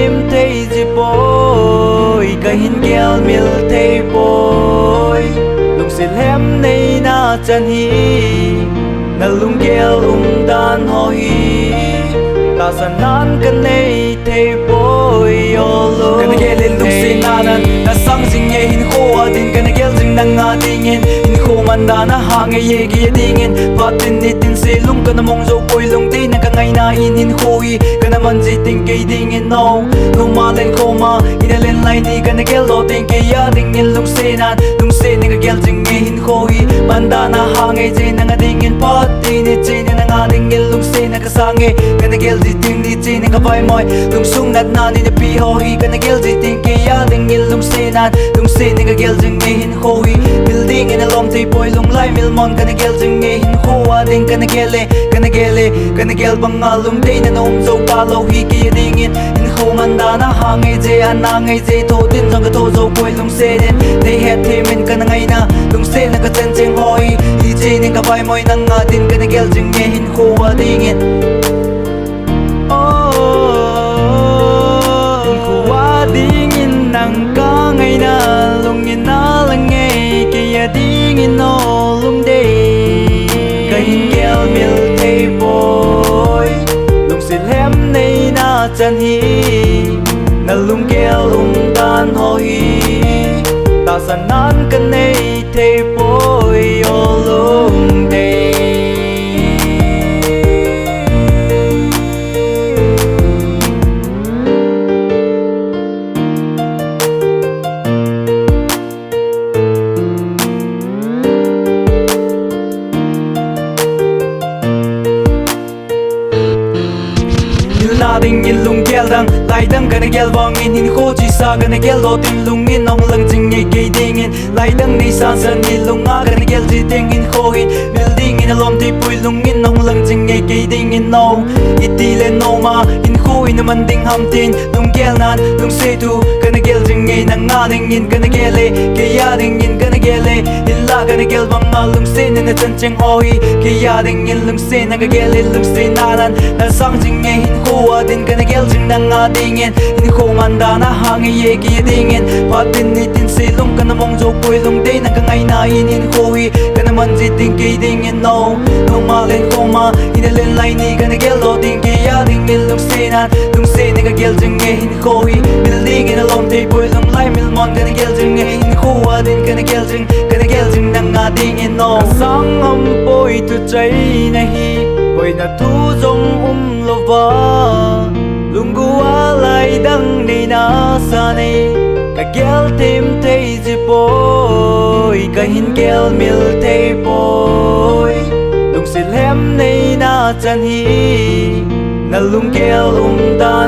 thêm thấy gì bôi cái hin kêu mil thấy bôi lung xịt lem này na chân hi na lung kêu đan ho hi ta san nan kan này thấy bôi olo kan kêu lên lung xịt na na sang sing ye hin kho din kan kêu sing nang a dingin hin kho man da na hang ye ki dingin patin ni tin se lung kan mong zo bôi lung tin na ka ngai na in hin khoi kana man ji ting ke ding in no no ma len ko ma ina len lai ni kana gel lo ting ke ya ding in lung se ni ka gel jing nge hin khoi banda na ha nge je na nga ding in pat ti ni je ni na nga ding in lung se na ka sa nge kana gel ji ting ni je ni ka vai moi lung sung nat na ni pi ho hi kana gel ji ting ke ya ding in lung se ni ka gel jing nge hin khoi building in a lom ti boy lung lai mil mon kana gel jing nge hin khoa ding kana gel bang lung dei na nom zo ka lo hi ki ding in kho man da na ha ngai je an na ngai je to tin jang ka to zo boy lung se den they had him in kana ngai na lung se na ka chen cheng hoi hi je ni ka bai moi nang nga tin kana gel jing nge hin kho wa ding in kho wa ding in nang ka ngai na lung in na lang nge ki ya ding in no lung dei ka hin gel mil te boy lung se lem nei na chân hi na lung kêu đan ho hi ta san nan kan nei te boy o lung dei na ding in lung gel dang lai dang kana gel wang in hin kho chi sa kana gel lo tin lung in nong lang jing nge ke ding in lai dang nei san san ni lung a kana gel ji ding in kho in building in a lom ti pui lung in nong lang jing nge ke ding in no iti le no ma in kho in man ding ham tin lung gel nan lung se tu kana gel jing nge nang nga ding in kana gel le ke ya ding in kana gel le in la kana gel wang ma lung se na chen cheng hoi ke ya ding in lung se na ka gel le lung se na na sang jing nge hin kho din kana gel jing nang nga ding in kho man da na hang ye ki ding in patin ni tin se lung kana mong zo poi lung dei na ka ngai na in khoi kana man ji ting ke ding in no no ma len ko ma ina len lai ni kana gel lo ding ke ya ding in lung se ni ka gel jing nge hin khoi building in a lom te poi lung lai mil mon kana gel jing nge hin kho din kana gel jing nang nga ding in no sang am poi tu chai na hi poi na thu zong lo va lung gua lai dang ni na sa ni ka gel tim te ji boy ka hin gel mil te boy lung si lem nei na chân hi na lung gel dan